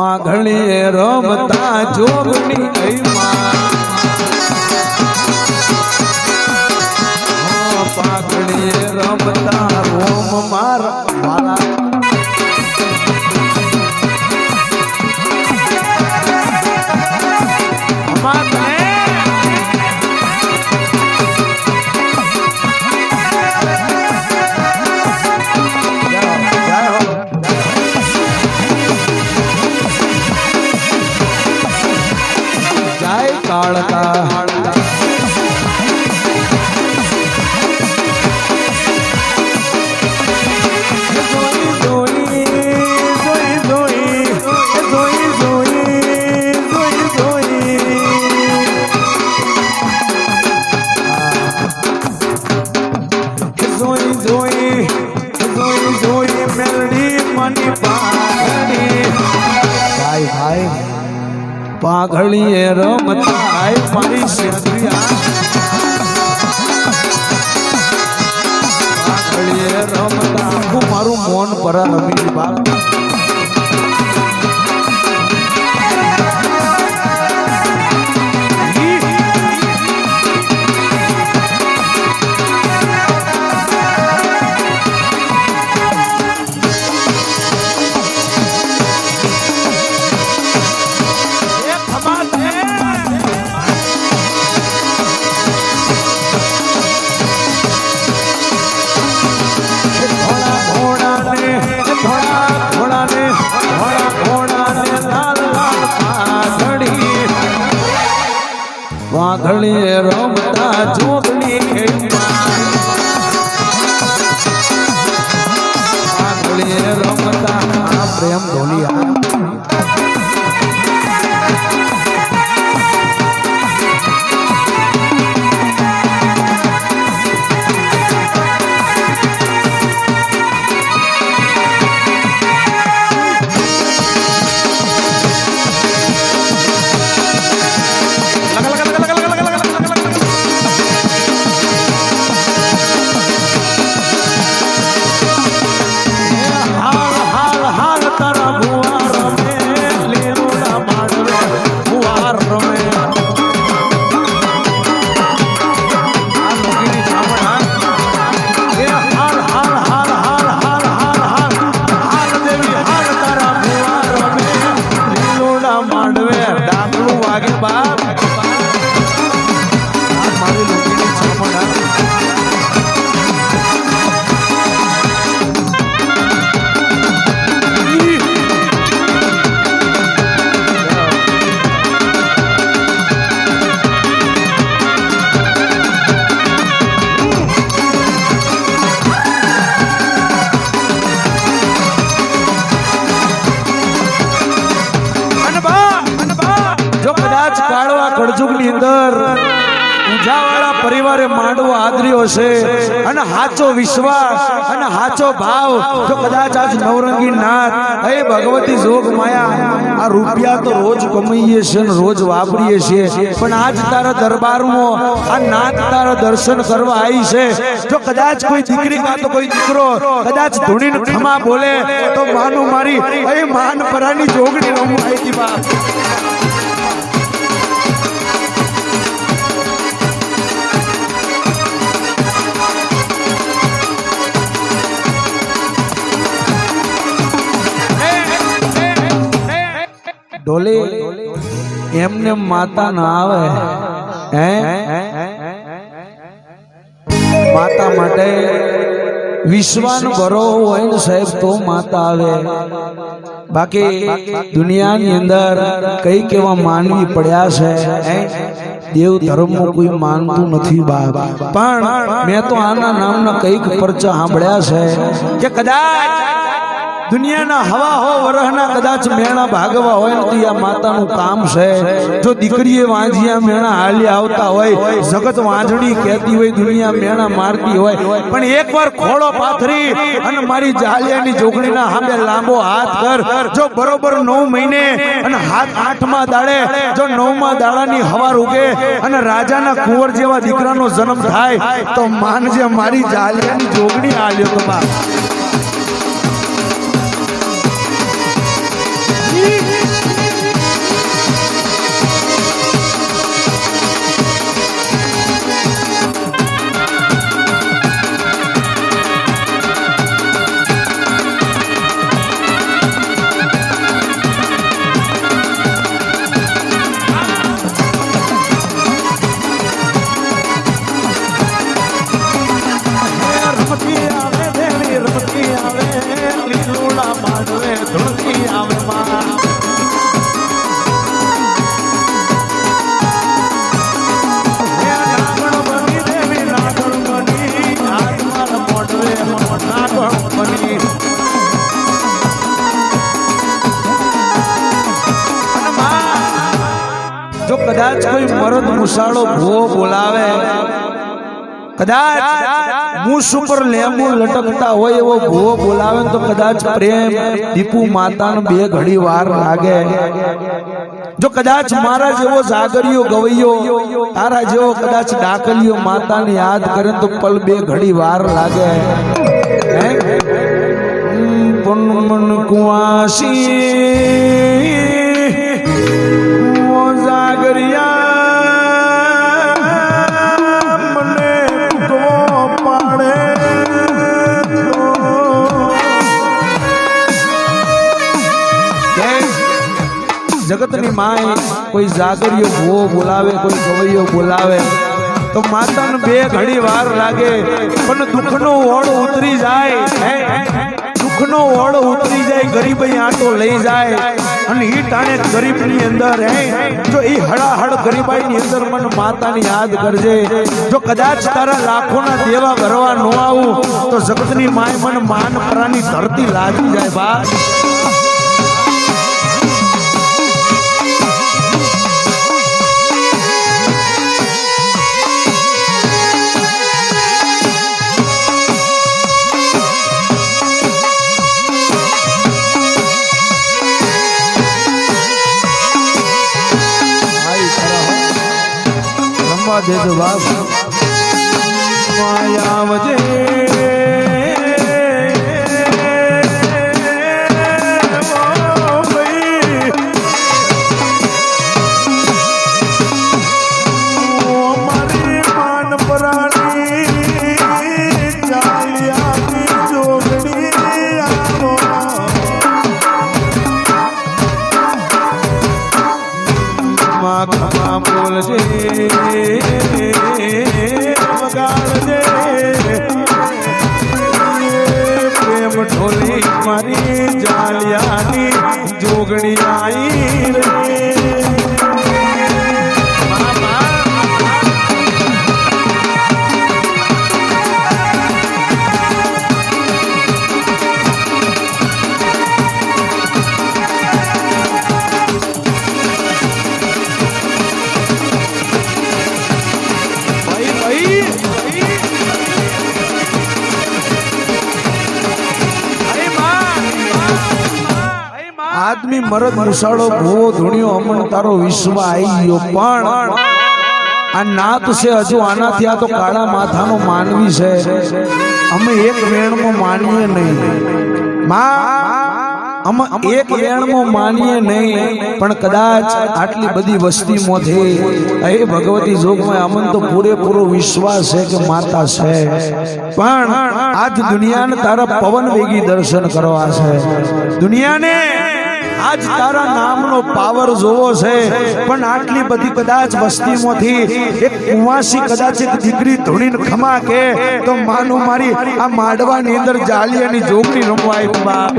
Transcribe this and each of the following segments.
પાઘડીએ રમતા જોગણી પાઘડીએ રમતા રોમ મારા પાઘડીએ રમતા મારી પાઘડીએ રમતા હું મારું મોન પરા રમી બાપ પાઘડીએ રમતા જોગણી પાઘડીએ રમતા આ પ્રેમ ઢોલિયા કળજુગની અંદર ઉજાવાળા પરિવારે માંડવો આદર્યો છે અને હાચો વિશ્વાસ અને હાચો ભાવ જો કદાચ આજ નવરંગી નાથ હે ભગવતી જોગ માયા આ રૂપિયા તો રોજ કમાઈએ છે ને રોજ વાપરીએ છીએ પણ આજ તારા દરબારમાં આ નાથ તારા દર્શન કરવા આવી છે જો કદાચ કોઈ દીકરી કાં તો કોઈ દીકરો કદાચ ધૂણીને ખમા બોલે તો માનું મારી હે માન પરાની જોગણી રમું આવી હતી બાપ ઢોલે એમને માતા ના આવે હે માતા માટે વિશ્વાસ ભરો હોય ને સાહેબ તો માતા આવે બાકી દુનિયાની અંદર કઈ કેવા માનવી પડ્યા છે દેવ ધર્મ કોઈ માનતું નથી બાપ પણ મેં તો આના નામના કઈક પરચા સાંભળ્યા છે કે કદાચ દુનિયાના હવા હો વરહના કદાચ મેણા ભાગવા હોય ને આ માતાનું કામ છે જો દીકરીએ વાંજિયા મેણા હાલી આવતા હોય જગત વાંજણી કહેતી હોય દુનિયા મેણા મારતી હોય પણ એકવાર ખોળો પાથરી અને મારી જાલિયાની જોગણીના સામે લાંબો હાથ કર જો બરોબર 9 મહિને અને હાથ 8મા દાડે જો 9મા દાડાની હવાર ઉગે અને રાજાના કુંવર જેવા દીકરાનો જન્મ થાય તો માનજે મારી જાલિયાની જોગણી આલ્યો તો બા બની આવે માં જો કદાચ કોઈ મરદ મુસાળો ભૂવો બોલાવે, કદાચ મૂસ ઉપર લેંબુ લટકતા હોય એવો ભૂવો બોલાવે તો કદાચ પ્રેમ દીપુ માતાને બે ઘડી વાર લાગે. જો કદાચ મારા જેવો જાગરિયો ગવૈયો તારા જેવો કદાચ ડાકલિયો માતાને યાદ કરે તો પલ બે ઘડી વાર લાગે. મન કુવાસી જગતની માય કોઈ જાગરિયો ભૂવો બોલાવે, કોઈ ગવૈયો બોલાવે તો માતાને બે ઘડી વાર લાગે, પણ દુઃખનો ઓળ ઉતરી જાય, દુઃખનો ઓળ ઉતરી જાય, ગરીબાઈ આટો લઈ જાય. અને ઈ ટાણે ગરીબની અંદર જો ઈ હળાહળ ગરીબાઈની અંદર મને માતાની યાદ કરજે. જો કદાચ તારા લાખોના દેવા ભરવા ન આવું તો જગતની માય મને માન પરાની ધરતી લાગી જાય બા. દેજો બાપ માયાવજે મારી માન પરાણી ચાલિયાની જોગણી આવો માખા બોલજે પ્રેમ ઢોલી મારી જાલિયાની જોગણી આઈ રે. આદમી મરદ મુસાળો ભૂવો ધૂણ્યો અમન તારો વિશ્વ આવી ગયો, પણ આ નાત છે હજુ આનાથી આ તો કાળા માથાનો માનવી છે. અમે એક વેણમાં માનીએ નહીં અમે એક વેણમાં માનીએ નહીં, પણ કદાચ આટલી બધી વસ્તીમાંથી એ ભગવતી જોગમાં અમન તો પૂરેપૂરો વિશ્વાસ છે કે માતા છે. પણ આજ દુનિયાને તારા પવન વેગી દર્શન કરવા છે, દુનિયાને આજ તારા નામનો પાવર જોવો છે. પણ આટલી બધી કદાચ વસ્તીમાંથી એક કુંવાસી કદાચ એક દીકરી ધૂણીને ખમા કે તો માનું મારી આ માડવાની અંદર જાલિયાની જોગણી રમવાય બાપ.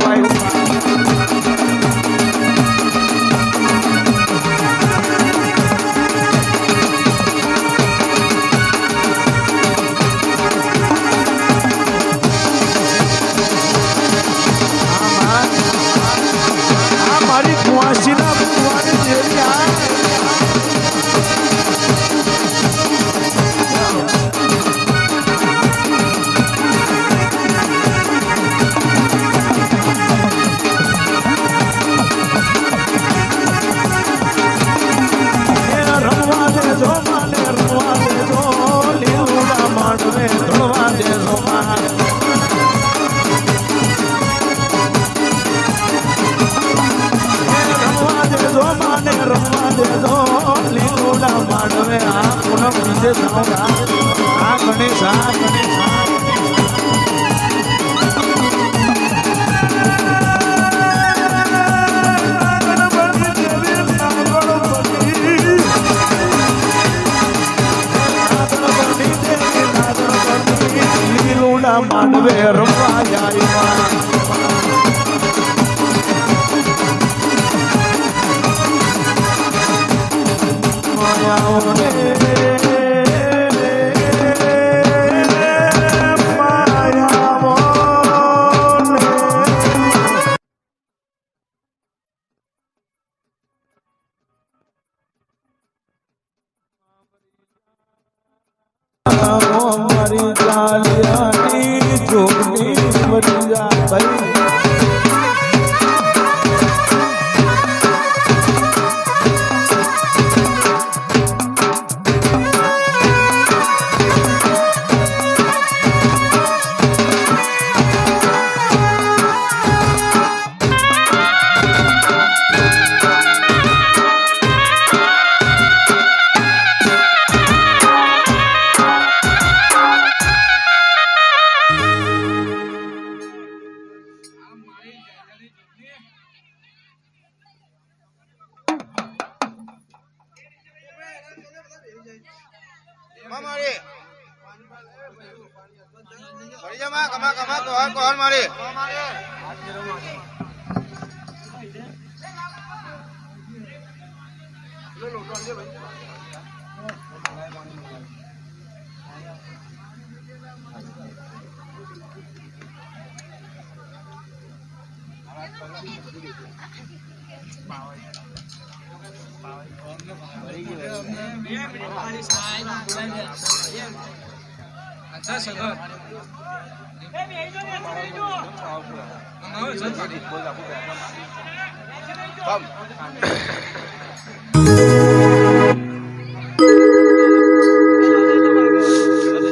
માંડવે રમવા જાય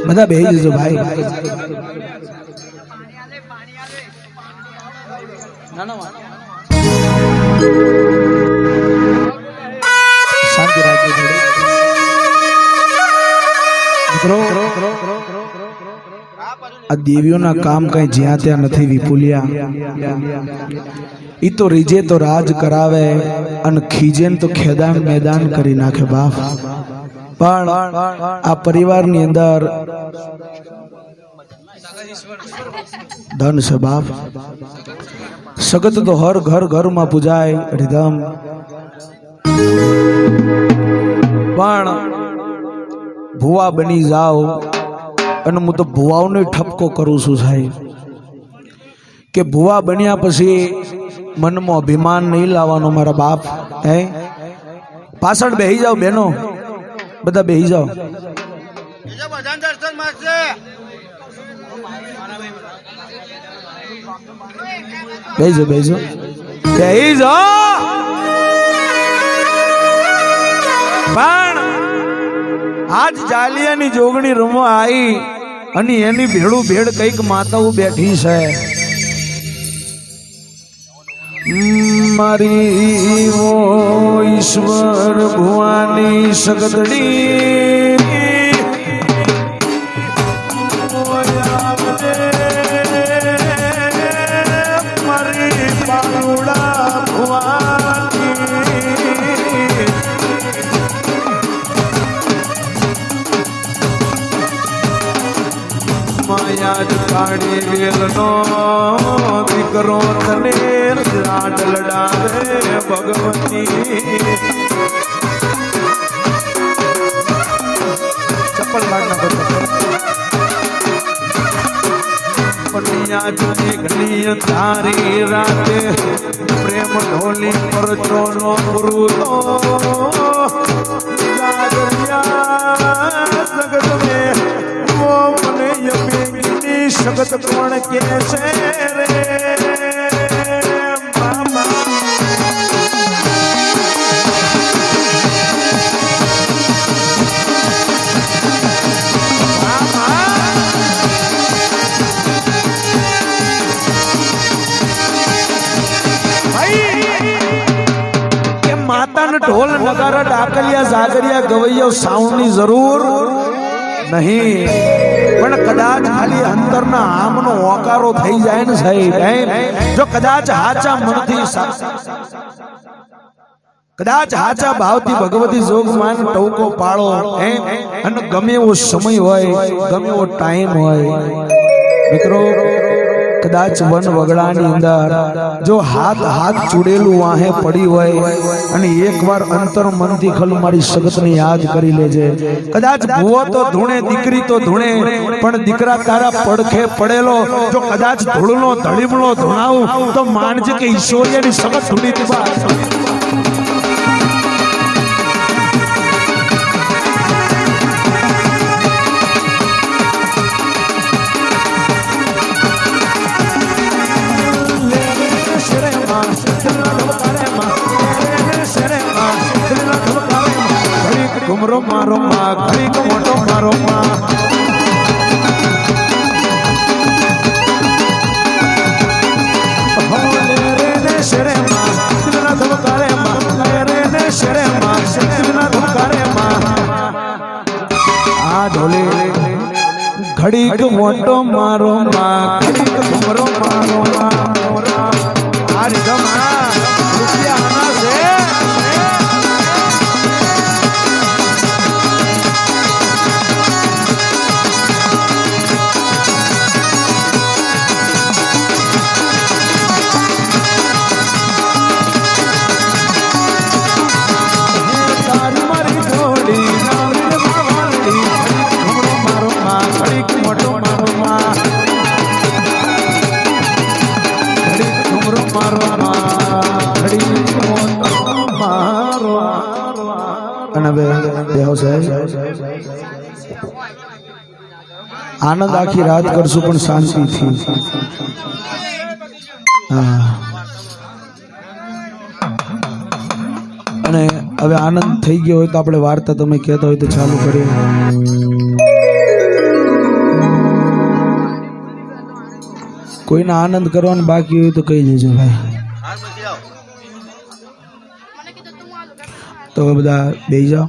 બધા બેહી જજો ભાઈ. શાંતિ રાખજો મિત્રો. આ દેવીઓના કામ કઈ જ્યાં ત્યાં નથી વિપુલિયા. ઈ તો રીજે તો રાજ કરાવે અને ખીજે તો ખેદાન મેદાન કરી નાખે બાપ. પણ આ પરિવારની અંદર ધન છે બાપ. સગત તો હર ઘર ઘરમાં પૂજાય રીધમ. પણ ભુવા બની જાઓ અને હું તો ભુવાઓને ઠપકો કરું છું સાહેબ કે ભુવા બન્યા પછી મનમાં અભિમાન નહીં લાવવાનો મારા બાપ. હે પાછળ બેહી જાઓ બેનો, બધા બેહી જાઓ. બેહી જાઓ બેહી જાઓ. પણ આજ જાલિયાની જોગણી રમવા આવી અને એની ભેળું ભેળ કઈક માતાઓ બેઠી છે. મારી ઓ ઈશ્વર ભુવાની સગતડી મારી પાલુડા ભુવાની માયા જ કાઢી વેલનો દીકરો તને લાડ લડાવે ભગવતી. ચપ્પલ કાઢના પનિયા જુની ઘણી તારી રાતે પ્રેમ ઢોલી પર ચોનો ગુરુ તો જગત મેં મને યમી સગત કોણ કે છે રે મામા. કે માતાને ઢોલ નગારા ડાકલિયા જાગરિયા ગવૈયા સાઉન્ડ ની જરૂર નહીં, પણ કદાચ ખાલી અંતરના આમનો ઓકારો થઈ જાય ને સાહેબ. જો કદાચ હાચા મનથી કદાચ હાચા ભાવથી ભગવતી જોગમાન ટવકો પાળો અને ગમે એવો સમય હોય ગમે એવો ટાઈમ હોય મિત્રો, કદાચ વન વગડાની અંદર જો હાથ ચૂડેલું વાહે પડી હોય અને એકવાર અંતર મનથી ખલ મારી સગતને યાદ કરી લેજે. કદાચ ભૂવો તો ધૂણે દીકરી તો ધૂણે પણ દીકરા તારા પડખે પડેલો જો કદાચ ધૂળનો ધડીમણો ધૂણાવું તો માનજે કે ઈશ્વરીયની સગત ધૂણી દીવા. ઘુમરો મારો માં ઘડીક મોટો મારો માં રે ને શરે માં દિલના ધબકારે માં રે ને શરે માં દિલના ધબકારે માં. આ ઢોલે ઘડીક મોટો મારો માં ઘડીક ઘુમરો મારો માં. આ રીધમ રૂપિયા આના છે. હવે બેહો સાહેબ. આનંદ આખી રાત કરશું પણ શાંતિથી. હા. અને હવે આનંદ થઈ ગયો હોય તો આપણે વાર્તા તમે કહેતા હોય તો ચાલુ કરીએ. કોઈને આનંદ કરવાનો બાકી હોય તો કહી દેજો ભાઈ. તો બધા બેસી જાઓ.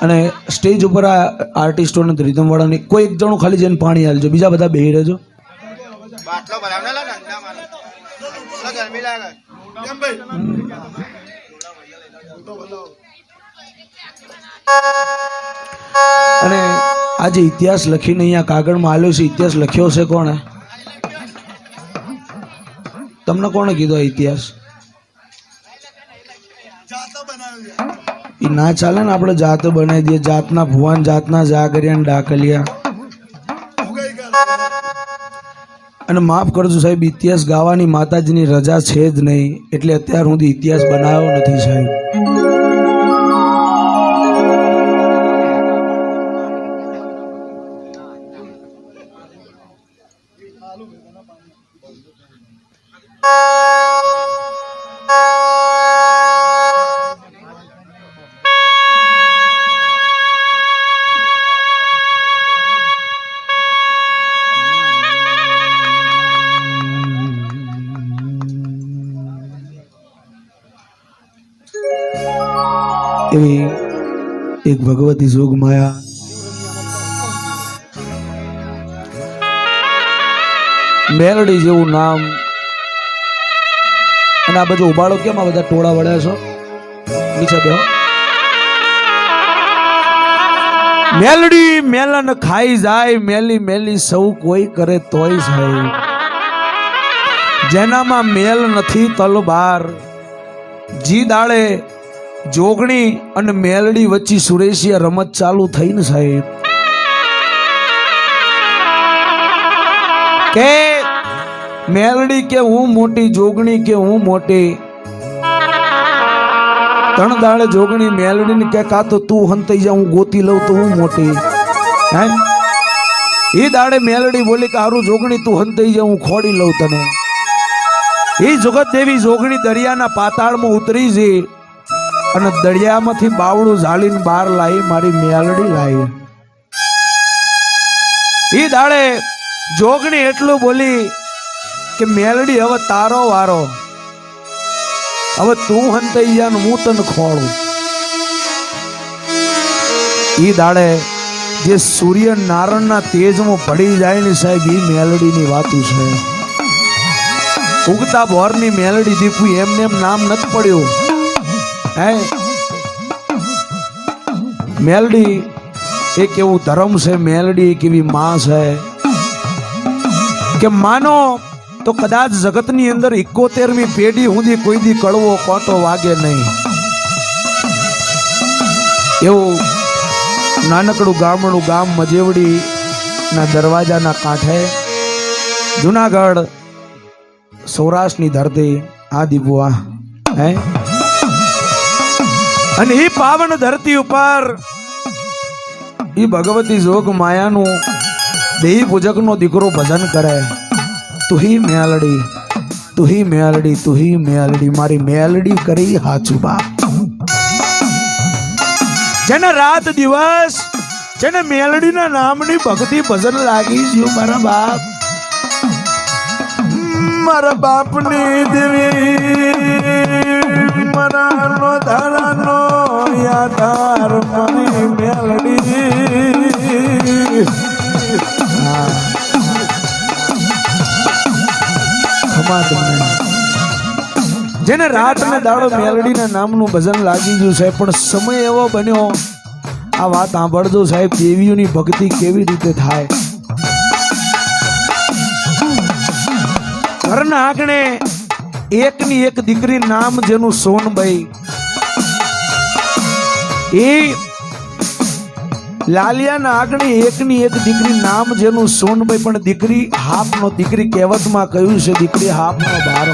અને સ્ટેજ ઉપર આ આર્ટિસ્ટોને રિધમ વાળાની કોઈ એક જણું ખાલી જઈને પાણી હાલજો, બીજા બધા બેહી રહેજો. અને આજે ઇતિહાસ લખીને અહીંયા કાગળમાં આલ્યો છે. ઇતિહાસ લખ્યો છે કોણે? તમને કોણે કીધો ઇતિહાસ? એ ના ચાલે ને, આપણે જાતો બનાવી દઈએ. જાતના ભુવાન, જાતના જાગરિયા ડાકલિયા. અને માફ કરજો સાહેબ, ઇતિહાસ ગાવાની માતાજીની રજા છે જ નહીં, એટલે અત્યાર સુધી ઇતિહાસ બનાવ્યો નથી સાહેબ. એવી એક ભગવતી જોગ માયા મેલડી જેવું નામ. અને આ બધું ઉબાડો કેમ? આ બધા ટોળા વળ્યા છો નીચે બેહો. મેલડી મેલન ખાઈ જાય, મેલી મેલી સૌ કોઈ કરે તોય જાય. જેનામાં મેલ નથી તલબાર, જી દાડે જોગણી અને મેલડી વચ્ચે સુરેશિયા રમત ચાલુ થઈ ને સાહેબ, કે મેલડી કે હું મોટી, જોગણી કે હું મોટી. ત્રણ દાડે જોગણી મેલડી ને કે કા તો તું હંતાઈ જા, હું ગોતી લઉં તો હું મોટી. હે એ દાડે મેલડી બોલી કે હારું જોગણી તું હંતાઈ જા, હું ખોડી લઉં તને. એ જગત દેવી જોગણી દરિયાના પાતાળમાં ઉતરી છે અને દરિયામાંથી બાવડું ઝાલીને બહાર લાવી મારી મેલડી લાવી. એ દાડે જોગણી એટલું બોલી કે મેલડી હવે તારો વારો, હવે તું હંતાઈ જા ને હું તને ખોળું. એ દાડે જે સૂર્ય નારાયણના તેજમાં પડી જાય ને સાહેબ, એ મેલડીની વાતું છે. ઉગતા ભોરની મેલડી દીપુ એમને એમ નામ નથી પડ્યું. હે મેલડી એક એવું ધર્મ છે, મેલડી એક એવી માં છે કે માનો તો કદાચ જગતની અંદર 71મી પેઢી સુધી કોઈ દી કડવો કોટો વાગે નહીં. એવું નાનકડું ગામડું ગામ મજેવડી ના દરવાજાના કાંઠે, જુનાગઢ સૌરાષ્ટ્રની ધરતી આ દીપુઆ. હે અને એ પાવન ધરતી ઉપર એ ભગવતી જોગ માયાનું દેવી પૂજકનો દીકરો ભજન કરે. તું હી મેલડી, તું હી મેલડી, તું હી મેલડી, મારી મેલડી કરી હાચું બાપ. જેને રાત દિવસ જેને મેલડીના નામની ભક્તિ ભજન લાગી ગયું મારા બાપ, મારા બાપની દેવી મારા નો ધારાનો યાદાર મારી મેલડી. જેને રાત ને દાડો મેલડીના નામનું ભજન લાગી ગયું છે, પણ સમય એવો બન્યો, આ વાત સાંભળજો સાહેબ, દેવીઓની ભક્તિ કેવી રીતે થાય. ઘરના આંગણે એકની એક દીકરી, નામ જેનું સોનબાઈ, એ લાલિયાના આગળ એકની એક દીકરી નામ જેનું સોનભાઈ, પણ દીકરી હાપનો, દીકરી કહેવતમાં કહ્યું છે દીકરી હાપનો બાર.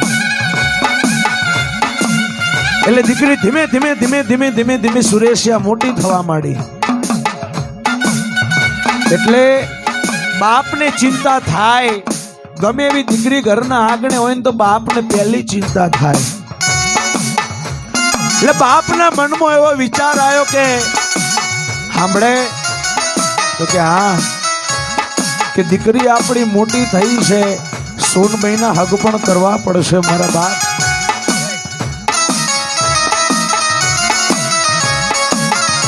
એટલે દીકરી ધીમે ધીમે ધીમે ધીમે ધીમે ધીમે સુરેશિયા મોટી થવા માંડી. એટલે બાપને ચિંતા થાય, ગમે એવી દીકરી ઘરના આંગણે હોય ને તો બાપને પહેલી ચિંતા થાય. એટલે બાપના મનમાં એવો વિચાર આવ્યો કે સાંભળે તો કે હા, કે દીકરી આપણી મોટી થઈ છે, સોનભાઈના હગ પણ કરવા પડશે મારા બાપ.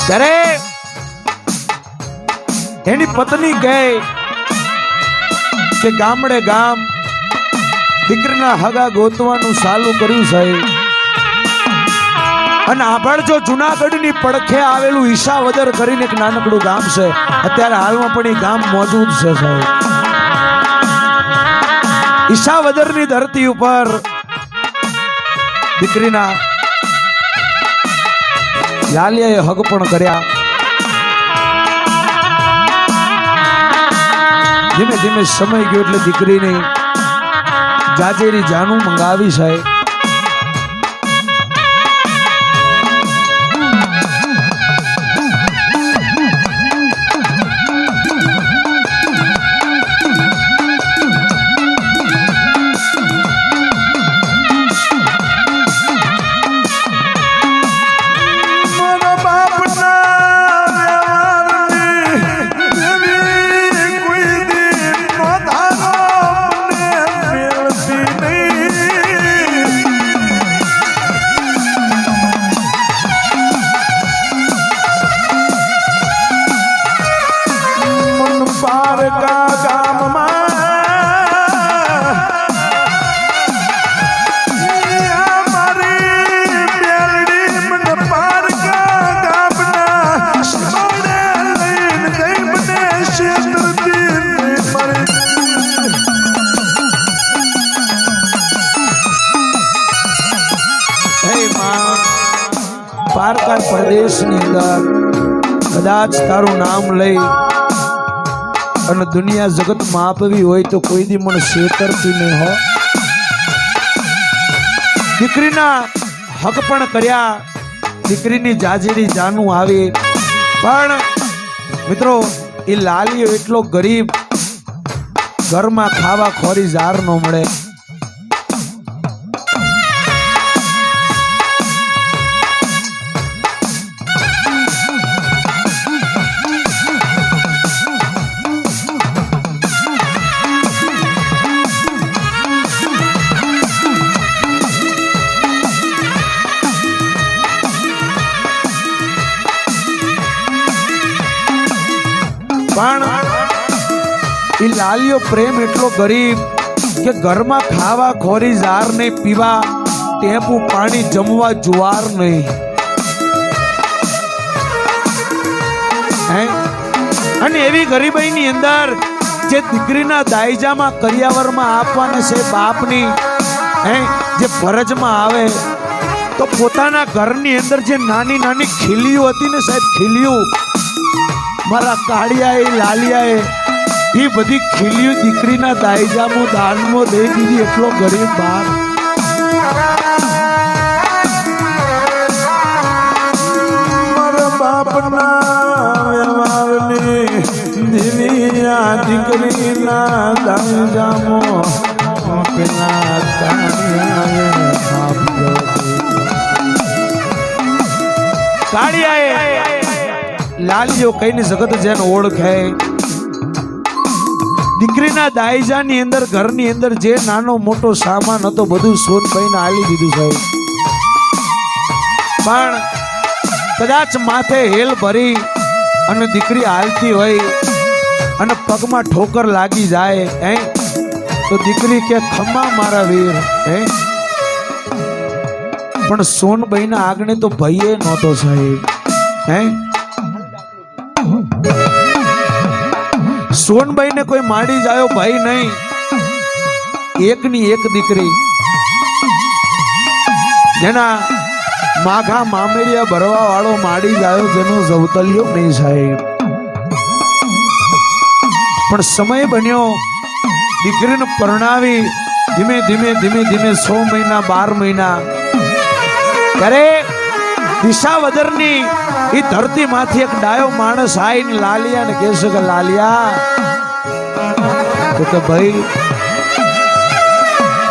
ત્યારે એની પત્ની કહે કે ગામડે ગામ દીકરીના હગા ગોતવાનું ચાલુ કર્યું છે. અને આભળજો, જુનાગઢની પડખે આવેલું ઈશાવદર કરીને એક નાનકડું ગામ છે. અત્યારે હાલમાં પણ એ ગામ મોજૂદ છે સાહેબ. ઈશાવદરની ધરતી ઉપર દીકરીના લાલિયાએ હગ પણ કર્યા. ધીમે ધીમે સમય ગયો એટલે દીકરીને જાજેરી જાનું મંગાવી સાહેબ. પારકા પ્રદેશની અંદર કદાચ તારું નામ લઈ અને દુનિયા જગતમાં આપવી હોય તો કોઈ દી મને છેતરતી નહીં હો. દીકરીના હક પણ કર્યા, દીકરીની જાજેરી જાનું આવી. પણ મિત્રો એ લાલિયો એટલો ગરીબ, ઘરમાં ખાવા ખોરી ઝાર ન મળે. પણ એ લાલિયો પ્રેમ એટલો ગરીબ કે ઘરમાં ખાવા ખોરી ઝાર નહીં, પીવા ટેપું પાણી, જમવા જુવાર નહીં. અને એવી ગરીબાઈની અંદર જે દીકરીના દાયજામાં કરિયાવરમાં આપવાને છે બાપની જે ફરજમાં આવે, તો પોતાના ઘરની અંદર જે નાની નાની ખીલીઓ હતી ને સાહેબ, ખીલીઓ મારા કાળિયાએ લાલિયાએ એ બધી ખીલીઓ દીકરીના દાયજામાં દાનમાં દઈ દીધી. એટલો ગરીબ બાપ. મારા બાપના વ્યવહારની દીવીયા દીકરીના દાયજામાં પેલા કાળિયાએ લાલિયો કઈને જગત જેને ઓળખે. દીકરીના દાયજાની અંદર ઘરની અંદર જે નાનો મોટો સામાન હતો બધું સોનભાઈને આલી દીધું સાહેબ. પણ કદાચ માથે હેલ ભરી અને દીકરી હાલતી હોય અને પગમાં ઠોકર લાગી જાય તો દીકરી કે ખમ્મા મારા વીર. પણ સોનભાઈના આગળ તો ભઈએ નહોતો સાહેબ. સોનભાઈને કોઈ માડી જાયો ભાઈ નહીં. એકની એક દીકરી જેના માઘા મામેરિયા ભરવા વાળો માડી જાયો જેનો જવતલિયો નહીં સાહેબ. પણ સમય બન્યો દીકરીને પરણાવી ધીમે ધીમે ધીમે ધીમે 6 મહિના 12 મહિના ત્યારે દિશાવદરની એ ધરતી માંથી એક ડાયો માણસ આવીને લાલિયા ને કહેશે કે લાલિયા તો ભાઈ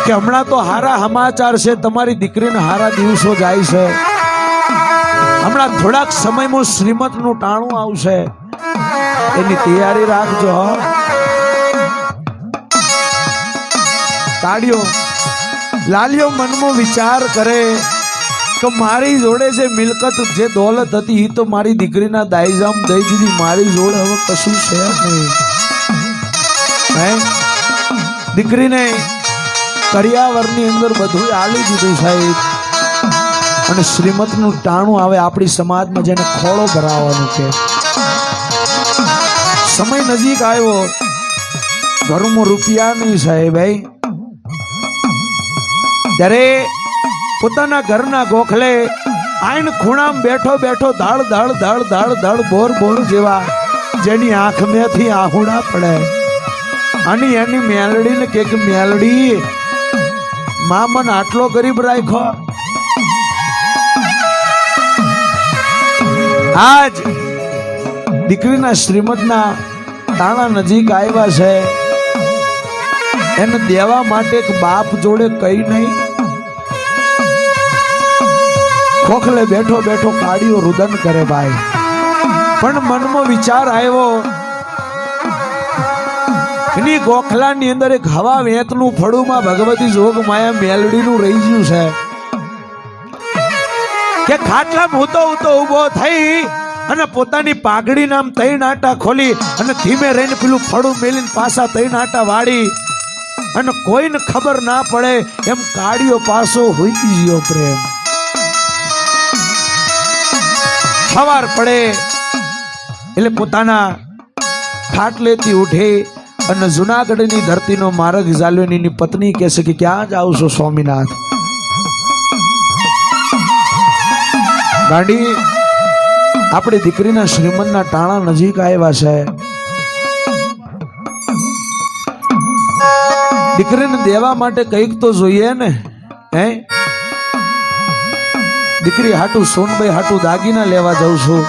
કે હમણાં તો હારા સમાચાર છે, તમારી દીકરીને હારા દિવસો જાય છે, હમણાં થોડાક સમયમાં શ્રીમતનું ટાણું આવશે, એની તૈયારી રાખજો. કાઢ્યો લાલિયો મનમાં વિચાર કરે કે મારી જોડે જે મિલકત જે દોલત હતી એ તો મારી દીકરીના દાઈજામ દઈ દીધી, મારી જોડે હવે કશું છે નહીં. દીકરીને કરિયાવરની અંદર બધું આલી દીધું સાહેબ. અને શ્રીમતનું ટાણું આવે આપણી સમાજમાં જેને ખોળો ભરાવાનું છે. સમય નજીક આવ્યો, ઘરમાં રૂપિયા નહીં સાહેબ. ત્યારે પોતાના ઘરના ગોખલે આઈન ખૂણામાં બેઠો બેઠો ધડ ધડ ધડ ધડ ધડ બોર બોર જેવા જેની આંખ મેથી આહુડા પડે અને એની મેલડીને કે મેલડી માં મને આટલો ગરીબ રાખો. આજ દીકરીના શ્રીમતના તાણા નજીક આવ્યા છે, એને દેવા માટે એક બાપ જોડે કઈ નહીં. ખોખલે બેઠો બેઠો કાળીઓ રુદન કરે ભાઈ. પણ મનમાં વિચાર આવ્યો એની ગોખલાની અંદર એક હવા વેતનું ફળુમાં ભગવતી જોગ માયા મેલડીનું રહી ગયું છે કે ખાટલામાં ઉતો ઉભો થઈ અને પોતાની પાઘડી નામ 3 આટા ખોલી અને ધીમે રહીને પેલું ફળું મેલીને પાછા 3 આટા વાળી અને કોઈને ખબર ના પડે એમ કાળીઓ પાસો હોઈ ગયો પ્રેમ. સવાર પડે એટલે પોતાના ખાટલેથી ઉઠે અને જુનાગઢની ધરતીનો માર્ગ ઝાલ્યો. એની પત્ની કહેશે કે ક્યાં જાવ છો સ્વામિનાથ? ગાંડી આપણી દીકરીના શ્રીમંતના ટાણા નજીક આવ્યા છે, દીકરીને દેવા માટે કંઈક તો જોઈએ ને. દીકરી હાટું સોનભાઈ હાટું દાગીના લેવા જાઉં છું,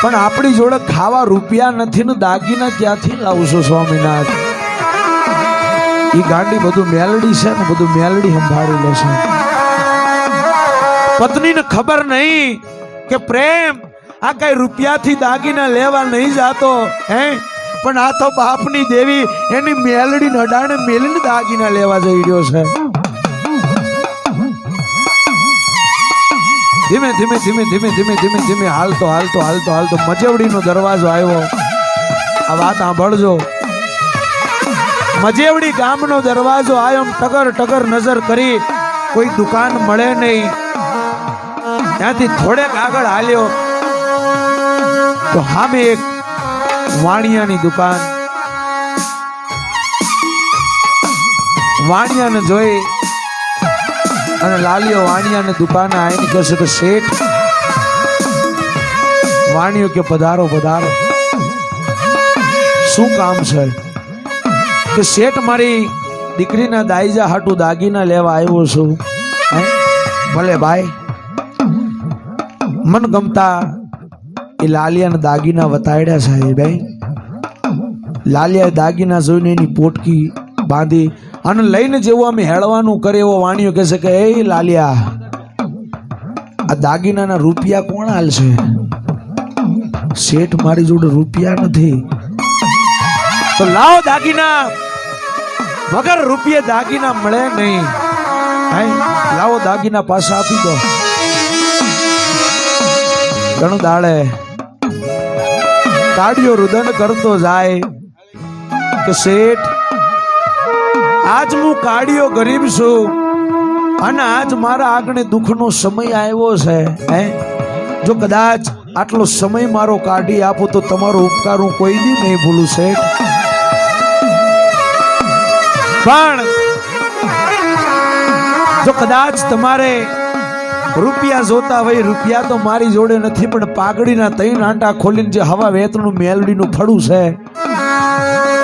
પણ આપણી જોડે ખાવા રૂપિયા નથી ને દાગીના ક્યાંથી લાવશો સ્વામિનાથ? ઈ ગાંડી બધું મેલડી છે ને બધું મેલડી સંભાળી લેશે. પત્નીને ખબર નહીં કે પ્રેમ આ કઈ રૂપિયાથી દાગીના લેવા નહીં જાતો પણ આ તો બાપની દેવી એની મેલડી નડાણે મેલીને દાગીના લેવા જઈ રહ્યો છે. ધીમે ધીમે ધીમે ધીમે ધીમે ધીમે ધીમે હાલતો હાલતો હાલતો હાલતો મજેવડીનો દરવાજો આવ્યો. આ વાત સાંભળજો, મજેવડી ગામનો દરવાજો આવ્યો. ટગર ટગર નજર કરી કોઈ દુકાન મળે નહીં. ત્યાંથી થોડેક આગળ હાલ્યો તો સામે એક વાણિયાની દુકાન. વાણિયાને જોઈ અને લાલિયો વાણિયાને દુકાને આવીને કહેશે કે શેઠ. વાણિયો કે પધારો પધારો, શું કામ છે? કે શેઠ મારી દીકરીના દાઈજા હાટુ દાગીના લેવા આવ્યો છું. ભલે ભાઈ, મન ગમતા એ લાલિયાને દાગીના વતાડ્યા સાહેબ. લાલિયાએ દાગીના જોઈને એની પોટકી બાંધી અને લઈને જેવું અમે હેળવાનું કરે એવો વાણિયો કહે છે કે એ લાલિયા, આ દાગીનાના રૂપિયા કોણ હાલશે? શેઠ મારી જોડે રૂપિયા નથી. તો લાવ દાગીના, વગર રૂપિયે દાગીના મળે નહીં. લાવો દાગીના પાછા આપી દો. ઘણું દાડે કાઢ્યો રુદન કરતો જાય કે શેઠ આજ હું કાઢ્યો ગરીબ છું અને આજ મારા આગળ દુઃખનો સમય આવ્યો છે. જો કદાચ આટલો સમય મારો કાઢી આપો તો તમારો ઉપકાર હું કોઈ દી નહીં ભૂલું શેઠ. પણ જો કદાચ તમારે રૂપિયા જોતા હોય, રૂપિયા તો મારી જોડે નથી, પણ પાઘડીના 3 આંટા ખોલીને જે હવા વેતનું મેલડીનું ફળું છે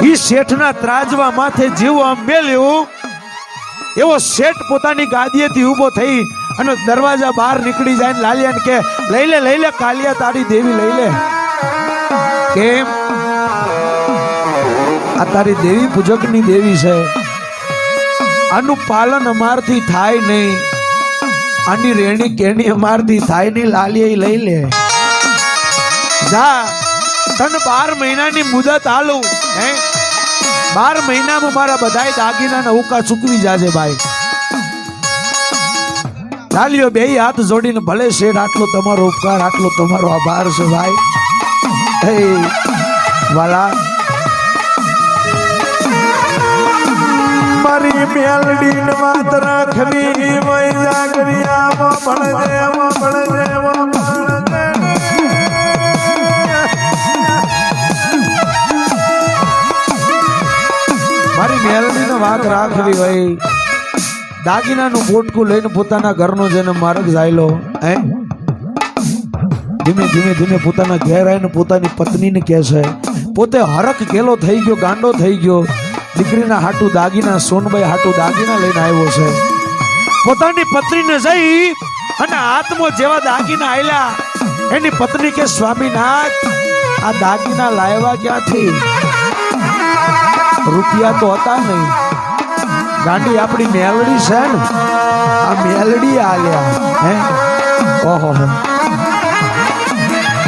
ઈ શેઠના ત્રાજવા માથે જેવો આમ મેલ્યું એવો શેઠ પોતાની ગાદીએથી ઊભો થઈ અને દરવાજા બહાર નીકળી જાય, લાલિયાને કે લઈ લે કાલિયા તારી દેવી લઈ લે. કેમ? આ તારી દેવી પૂજકની દેવી છે, આનું પાલન અમારથી થાય નહીં, આની રેણી કેણી અમારથી થાય નહીં, લાલિયા લઈ લે. જા તને 12 મહિનાની મુદત આલું, હે 12 મહિનામાં મારા બધાય દાગીનાના ઉકા ચૂકવી જાજે ભાઈ. લાલિયો 2 હાથ જોડીને ભલે શેઠ આટલો તમારો ઉપકાર, આટલો તમારો આભાર છે ભાઈ. હે વાલા મારી મેલડીને વાત રાખવી વઈ જાગરિયામાં ભણજે મારી મેલડીને વાત રાખવી હોય, દાગીનાનું પોટકું લઈને પોતાના ઘરનો જેને માર્ગ જાયલો, હે ધીમે ધીમે પોતાના ઘેર આવીને પોતાની પત્નીને કહે છે, પોતે હરખ ગેલો થઈ ગયો, ગાંડો થઈ ગયો, દીકરીના હાટુ દાગીના, સોનબાઈ હાટુ દાગીના લઈને આવ્યો છે. પોતાની પત્નીને જઈ અને હાથમાં જેવા દાગીના આયલા, એની પત્ની કે સ્વામીનાથ આ દાગીના લાવ્યા ક્યાંથી? રૂપિયા તો હતા નહીં, ગાંડી આપણી મેલડી છે ને, આ મેલડી આલ્યા. હે ઓહો,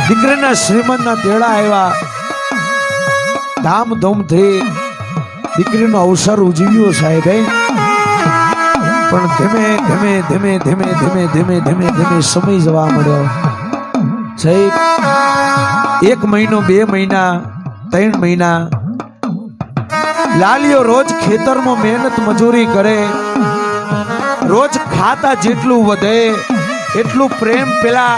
દીકરીના શ્રીમંતના તેડા આવ્યા, ધામધૂમથી દીકરીનો અવસર ઉજવ્યો સાહેબ. પણ ધીમે સમય જવા મળ્યો સાહેબ. 1 મહિનો, 2 મહિના, 3 મહિના લાલિયો રોજ ખેતરમાં મહેનત મજૂરી કરે, રોજ ખાતા જેટલું વધે એટલું પ્રેમ પેલા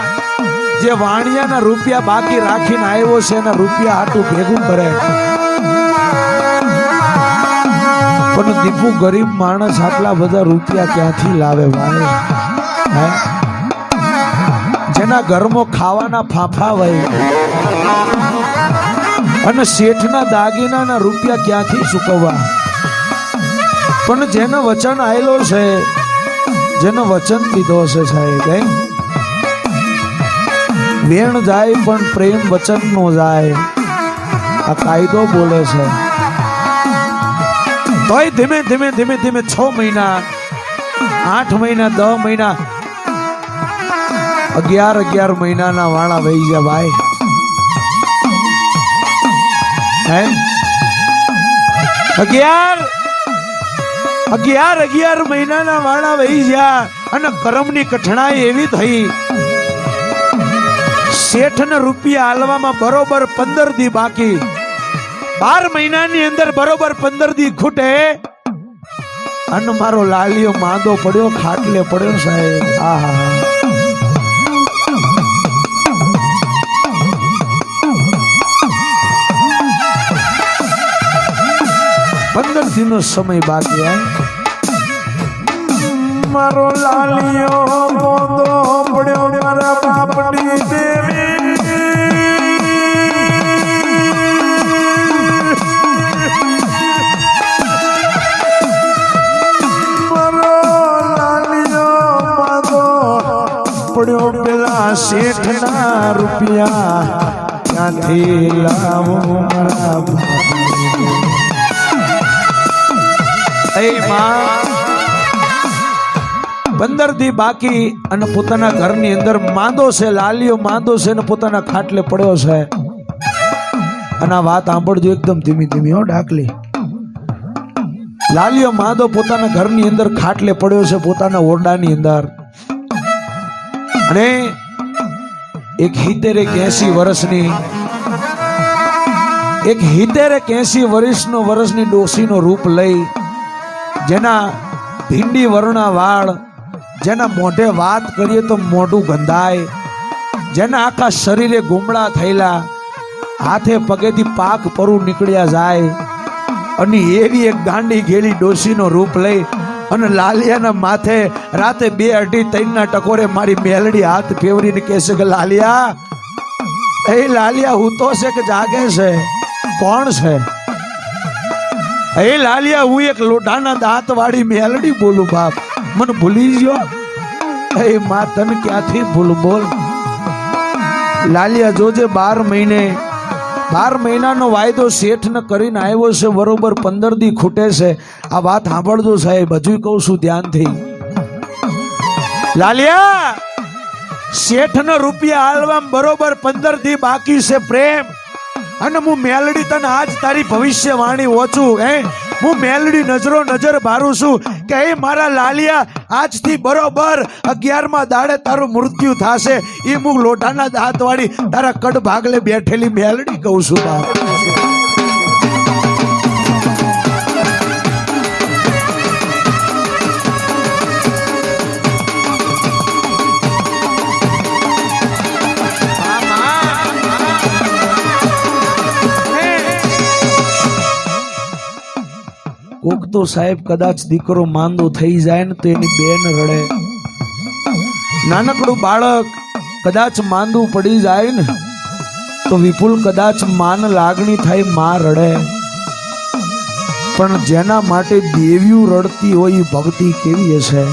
જે વાણિયાના રૂપિયા બાકી રાખીને આવ્યો છે એના રૂપિયા હાટું ભેગું કરે. પણ દીપુ ગરીબ માણસ આટલા બધા રૂપિયા ક્યાંથી લાવે ભાઈ? જેના ઘરમાં ખાવાના ફાંફા હોય અને શેઠના દાગીનાના રૂપિયા ક્યાંથી ચૂકવવા? પણ જેનો વચન આયેલો છે, જેનો વચન દીધો છે સાહેબ, વેણ જાય પણ પ્રેમ વચન નો જાય, આ કાયદો બોલે છે. તોય ધીમે 6 મહિના, 8 મહિના, 10 મહિના, 11 મહિનાના વાળા વહી ગયા ભાઈ. 11 મહિનાના વાળા વહી ગયા અને કર્મની કઠણાઈ એવી થઈ, શેઠને રૂપિયા હાલવામાં બરોબર 15 દી બાકી. 12 મહિનાની અંદર બરોબર 15 દી ખૂટે અને મારો લાલિયો માંદો પડ્યો, ખાટલે પડ્યો સાહેબ. આહા, નો સમય બાકી. મારો લાલિયો મોંદો પડ્યો, મારા બાપની દેવી મારો લાલિયો મોંદો પડ્યો, પેલા શેઠના રૂપિયા ક્યાંથી લાવું મારા બાપની? 15 દી બાકી અને પોતાના ઘરની અંદર માંદો છે, લાલિયો માંદો છે ને પોતાના ખાટલે પડ્યો છે. અને આ વાત સાંભળજો એકદમ ધીમી હો ડાકલી. લાલિયો માંદો પોતાના ઘરની અંદર ખાટલે પડ્યો છે, પોતાના ઓરડાની અંદર. અને એક 70-80 વર્ષની, એક 70-80 વર્ષની ડોસીનો રૂપ લઈ, જેના ભીંડી વર્ણા વાળ, જેના મોઢે વાત કરીએ તો મોઢું ગંધાય, જેના આખા શરીરે ગુમડા થયેલા, હાથે પગેથી પાક પરું નીકળ્યા જાય, અને એવી એક ગાંડી ગેલી ડોશીનો રૂપ લઈ અને લાલિયાના માથે રાતે 2, 2:30, 3 ટકોરે મારી મેલડી હાથ ફેવરીને કહેશે કે લાલિયા, એ લાલિયા હું તો છે કે જાગે છે? કોણ છે? એ લાલિયા, હું એક લોઢાના દાંત વાળી મેલડી બોલું બાપ, મને ભૂલી ગયો? એ માં તને ક્યાંથી ભૂલ બોલ? લાલિયા જોજે 12 મહિનાનો વાયદો શેઠને કરીને આવ્યો છે, બરોબર 15 દી ખૂટે છે. આ વાત સાંભળજો સાહેબ, હજુ કહું છું ધ્યાનથી. લાલિયા, શેઠનો રૂપિયા હાલવામાં બરોબર 15 દી બાકી છે પ્રેમ. અને હું મેલડી તને આજ તારી ભવિષ્યવાણી ઓછું હું મેલડી નજર ભારું છું કે એ મારા લાલિયા, આજથી બરોબર 11મા દાડે તારું મૃત્યુ થશે. એ હું લોઢાના દાંત વાળી તારા કડ ભાગલે બેઠેલી મેલડી કહું છું બાપ. કોક તો સાહેબ કદાચ દીકરો માંદો થઈ જાય ને તો એની બેન રડે. નાનકડું બાળક કદાચ માંદું પડી જાય ને તો વિપુલ કદાચ માન લાગણી થાય, માં રડે. પણ જેના માટે દેવીઓ રડતી હોય એ ભક્તિ કેવી હશે?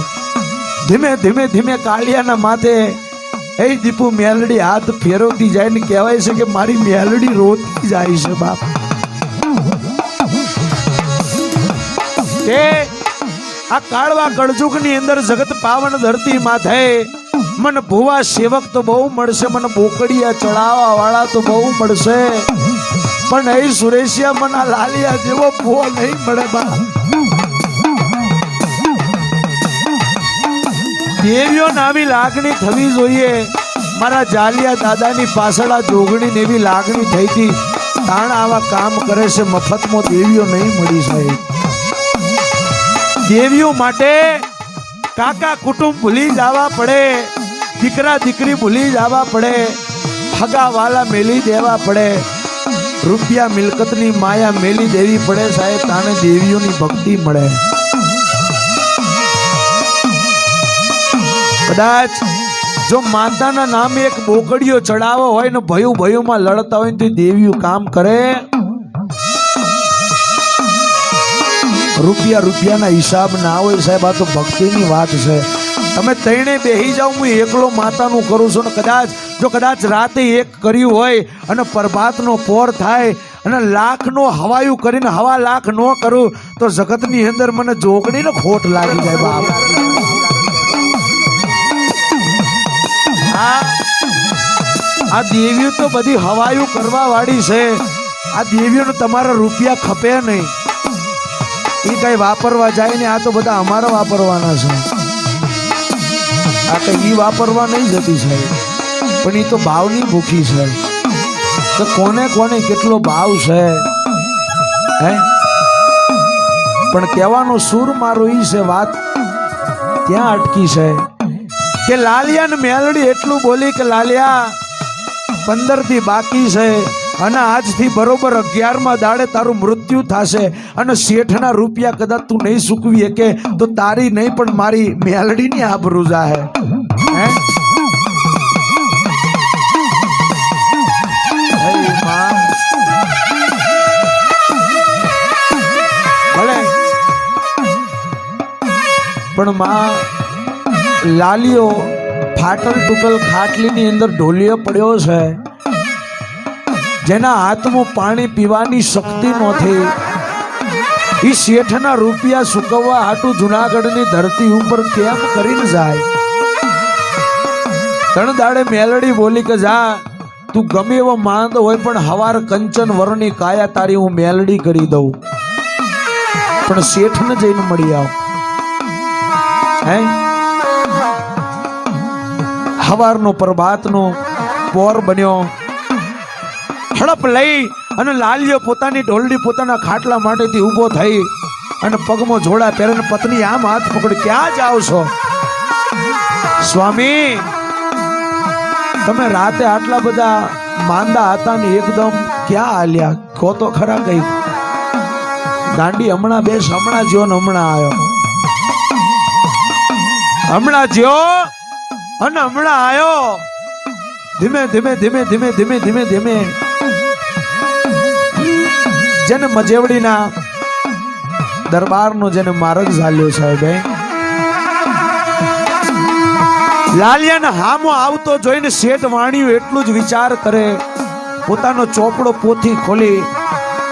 ધીમે ધીમે ધીમે કાળિયાના માથે એ દીપુ મેલડી હાથ ફેરવતી જાય ને કહેવાય છે કે મારી મેલડી રોતી જાય છે બાપ. આ કાળવા કળજુગની અંદર જગત પાવન ધરતી માથે મને ભુવા સેવક તો બહુ મળશે, મને બોકડિયા ચડાવવા વાળા તો બહુ મળશે, પણ એ સુરેશિયા મને લાલિયા જેવો ભુવો નહીં મળે બા. દેવીઓને આવી લાગણી થવી જોઈએ. મારા જાલિયા દાદાની પાછળ આ જોગણી ને એવી લાગણી થઈ હતી, તાણ આવા કામ કરે છે. મફતમાં દેવીઓ નહીં મળી સાહેબ. દેવીઓ માટે કાકા કુટુંબ ભૂલી જવા પડે, દીકરા દીકરી ભૂલી જવા પડે, હગા વાલા મેલી દેવા પડે, રૂપિયા મિલકતની માયા મેલી દેવી પડે સાહેબ, તાણે દેવીઓની ભક્તિ મળે. કદાચ જો માતાના નામે એક બોકડીઓ ચડાવો હોય ને ભયુમાં લડતા હોય ને તો દેવીઓ કામ કરે. રૂપિયાના હિસાબ ના હોય સાહેબ, આ તો ભક્તિની વાત છે. તમે તઈને બેહી જાઓ, હું એકલો માતાનું કરું છું ને કદાચ રાતે એક કર્યું હોય અને પ્રભાતનો પોર થાય અને લાખનો હવાયું કરીને 1.25 લાખ ન કરું તો જગતની અંદર મને જોગણીને ખોટ લાગી જાય બાપ. આ દેવીઓ તો બધી હવાયું કરવા વાળી છે. આ દેવીઓને તમારા રૂપિયા ખપે નહીં, એ કઈ વાપરવા જાય ને આ તો બધા અમારા વાપરવાના છે. આ કઈ વાપરવા નહીં જતી સાહેબ, પણ એ તો ભાવની ભૂખી છે કે કોને કેટલો ભાવ છે. પણ કહેવાનો સૂર મારો ઈ છે, વાત ત્યાં અટકી છે કે લાલિયા ને મેલડી એટલું બોલી કે લાલિયા 15 દી બાકી છે અને આજથી બરોબર 11મા દાડે તારું મૃત્યુ થશે અને શેઠના રૂપિયા કદાચ તું નહીં ચૂકવી શકે તો તારી નહીં પણ મારી મેલડીની આબરૂ જાહે. ભલે પણ માં લાલિયો ફાટલ તૂટલ ખાટલીની અંદર ઢોલિયો પડ્યો છે, જેના હાથમાં પાણી પીવાની શક્તિ નથી. એ શેઠના રૂપિયા ચૂકવવા હાટું જુનાગઢની ધરતી ઉપર કેમ કરીને જાય? 3 દાડે મેલડી બોલી કે જા, તું ગમે એવો માંદો હોય પણ હવાર કંચન વરની કાયા તારી હું મેલડી કરી દઉં, પણ શેઠને જઈને મળી આવ. હવારનો પ્રભાતનો પોર બન્યો, હડપ લઈ અને લાલિયો પોતાની ઢોલડી પોતાના ખાટલા માટેથી ઊભો થઈ અને પગમાં જોડા પહેરીને પત્ની આમ હાથ પકડી, ક્યાં જાઓ છો સ્વામી? તમે રાતે આટલા બધા માંદા હતા ને એકદમ ક્યાં હાલ્યા? કહો તો ખરા. કઈ ગાંડી હમણાં બેસ, હમણાં જો ને હમણાં આવ્યો. હમણાં જ્યો અને હમણાં આયો. ધીમે ધીમે ધીમે ધીમે ધીમે ધીમે ધીમે જેને મજેવડીના દરબારનો જેને માર્ગ ઝાલ્યો સાહેબ, લાલિયાને હામો આવતો જોઈને શેઠ વાણિયું એટલું જ વિચાર કરે, પોતાનો ચોપડો પોથી ખોલી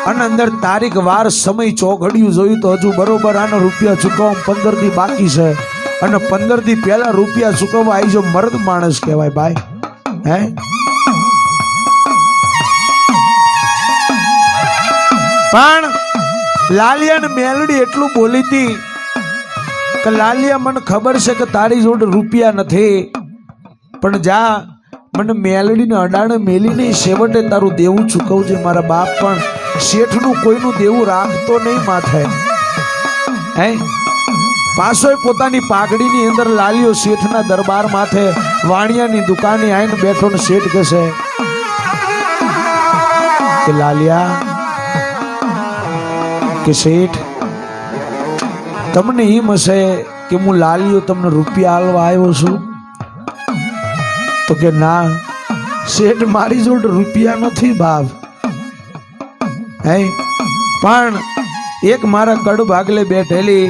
અને અંદર તારીખ વાર સમય ચોઘડિયું જોયું તો હજુ બરોબર આનો રૂપિયા ચૂકવવા 15 દી બાકી છે અને 15 દી પહેલા રૂપિયા ચૂકવવા આવી જો મર્દ માણસ કહેવાય ભાઈ. હે પણ લાલિયાને મેલડી એટલું બોલી હતી કે લાલિયા મને ખબર છે કે તારી જોડે રૂપિયા નથી, પણ જા મને મેલડીને અડાણે મેલીને છેવટે તારું દેવું ચૂકવજે મારા બાપ. પણ શેઠનું કોઈનું દેવું રાખતો નહીં માથે. હે પાછોય પોતાની પાઘડીની અંદર લાલિયો શેઠના દરબાર માથે વાણિયાની દુકાને આવીને બેઠો ને શેઠ કહેશે કે લાલિયા કે શેઠ તમને એમ હશે કે હું લાલિયો તમને રૂપિયા આલવા આવ્યો છું? તો કે ના શેઠ મારી જોડે રૂપિયા નથી બાપ. હે પણ એક મારા કડ ભાગલે બેઠેલી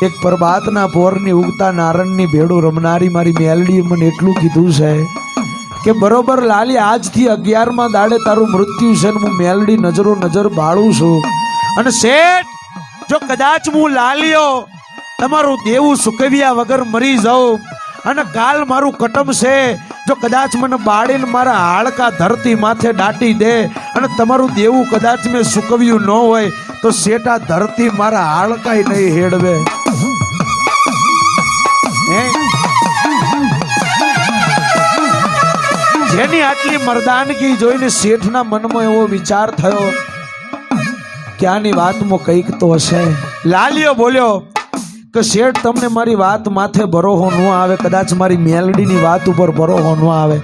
એક પ્રભાતના પોરની ઉગતા નારણની ભેડું રમનારી મારી મેલડી મને એટલું કીધું છે કે બરોબર લાલી આજથી 11મા દાડે તારું મૃત્યુ છે ને હું મેલડી નજરો નજર બાળું છું. અને શેઠ જો કદાચ હું લાલિયો તમારું દેવું સુકવ્યા વગર મરી જાઉં અને કાલ મારું કટમ છે, જો કદાચ મને બાળીને મારા હાડકા ધરતી માથે દાટી દે અને તમારું દેવું કદાચ મેં સુકવ્યું ન હોય તો શેઠા ધરતી મારા હાડકાય નહીં હેડવે. જેની આટલી મર્દાનગી જોઈને શેઠના મનમાં એવો વિચાર થયો કે આની વાતમાં કંઈક તો હશે. લાલિયો બોલ્યો કે શેઠ તમને મારી વાત માથે ભરોહો ન આવે, કદાચ મારી મેલડીની વાત ઉપર ભરોહો ન આવે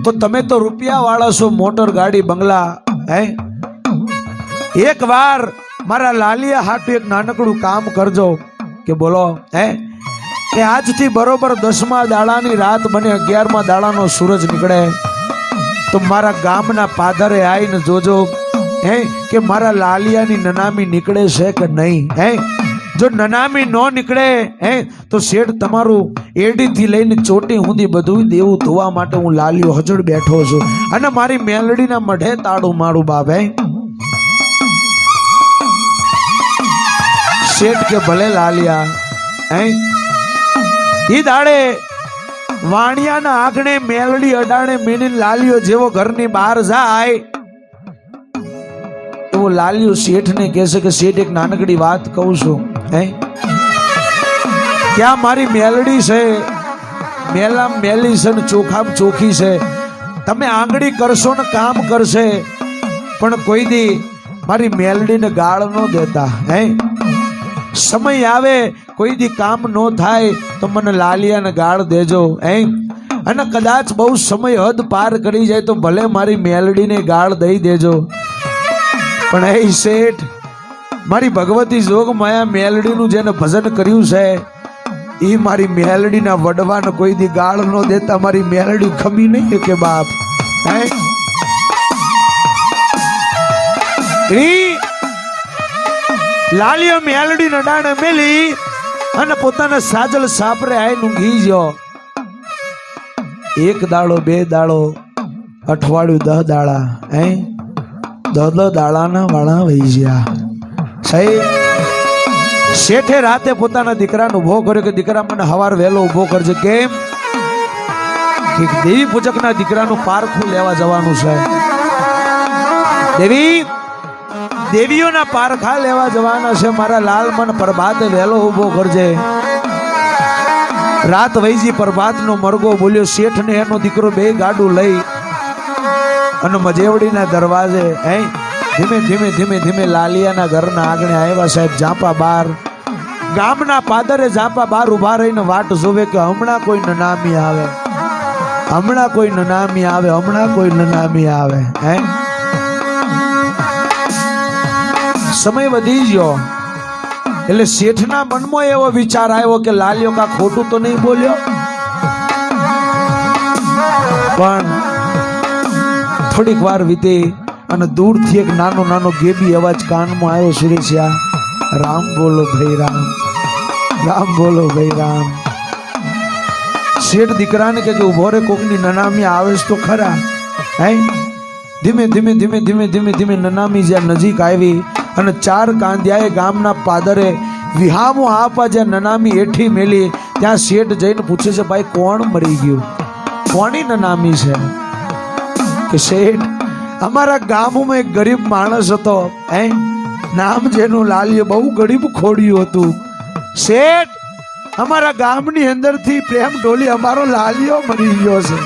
તો તમે તો રૂપિયા વાળા છો, મોટર ગાડી બંગલા. હે એક વાર મારા લાલિયા હાટુ એક નાનકડું કામ કરજો. કે બોલો? હે કે આજથી બરોબર 10મા દાડાની રાત બને 11મા દાડાનો સૂરજ નીકળે તો મારા ગામના પાદરે આવીને જોજો હે કે મારા લાલિયાની નનામી નીકળે છે કે નહીં. હે જો નનામી ન નીકળે હે તો શેઠ તમારું એડીથી લઈને ચોટી સુધી બધું દેવું ધોવા માટે હું લાલિયો હજળ બેઠો છું અને મારી મેલડીના મઢે તાળું મારું બાપ. હે શેઠ કે ભલે લાલિયા. હે ઈ દાડે વાણિયાના આંગણે મેલડી અડાણે મીની લાલિયો જેવો ઘરની બહાર જાય એવો લાલિયો શેઠને કહેશે કે શેઠ એક નાનકડી વાત કહું છું. હે ક્યાં મારી મેલડી છે, મેલામ મેલી છે ને ચોખામ ચોખી છે, તમે આંગળી કરશો ને કામ કરશે પણ કોઈ દી મારી મેલડીને ગાળ ન દેતા. હે સમય આવે કોઈ દી કામ ન થાય તો મને લાલિયાને ગાળ દેજો. હે અને કદાચ બહુ સમય હદ પાર કરી જાય તો ભલે મારી મેલડીને ગાળ દઈ દેજો. પણ હે શેઠ મારી ભગવતી જોગ માયા મેલડીનું જેને ભજન કર્યું છે એ મારી મેલડીના વડવાને કોઈ દી ગાળ ન દેતા મારી મેલડી ખમી નહીં કે બાપ. હે લાલિયો મેલડી નડાણે મેલી અને પોતાના સાજલ સાપરે આઈ ઊંઘી ગયો. એક દાડો, બે દાડો, અઠવાડિયું, 10 દાડા. હે 10 દાડાના વાળા વહી ગયા. શેઠે રાતે પોતાના દીકરાને ઉભો કર્યો કે દીકરા મને હવાર વહેલો ઉભો કરજે. કેમ કે દેવી પૂજકના દીકરાનું પારખું લેવા જવાનું છે. દેવીઓના પારખા લેવા જવાના છે. મારા લાલ મને પ્રભાતે વહેલો ઉભો કરજે. રાત વૈજી પ્રભાતનો મરગો બોલ્યો. શેઠને એનો દીકરો બે ગાડું લઈ અને મજેવડીના દરવાજે ધીમે ધીમે ધીમે ધીમે લાલિયાના ઘરના આંગણે આવ્યા. સાહેબ જાપા બાર ગામના પાદરે જાપા બાર ઉભા રહીને વાટ જોવે કે હમણાં કોઈ નનામી આવે, હમણાં કોઈ નનામી આવે, હમણાં કોઈ નનામી આવે. હે સમય વધી ગયો. એટલે શેઠના મનમાં એવો વિચાર આવ્યો કે લાલિયો કા ખોટું તો નહીં બોલ્યો, પણ થોડીક વાર વીતી અને દૂરથી એક નાનો નાનો ગેબી અવાજ કાનમાં આવ્યો, સુરેશિયા રામ બોલો ભાઈ રામ, રામ બોલો ભાઈ રામ. શેઠ દીકરાને કે ઉભો રે, કોકની નનામી આવે તો ખરા. હે ધીમે ધીમે ધીમે ધીમે ધીમે ધીમે નનામી જ્યાં નજીક આવી અને ચાર કાંધિયાએ ગામના પાદરે વિહામો આપા જ્યાં નનામી એઠી મેલી, ત્યાં શેઠ જઈને પૂછે છે, ભાઈ કોણ મરી ગયું, કોની નનામી છે? કે શેઠ અમારા ગામમાં એક ગરીબ માણસ હતો, હે નામ જેનું લાલિયો, બહુ ગરીબ ખોડિયું હતું. શેઠ અમારા ગામની અંદરથી પ્રેમ ઢોલી અમારો લાલિયો મરી ગયો છે.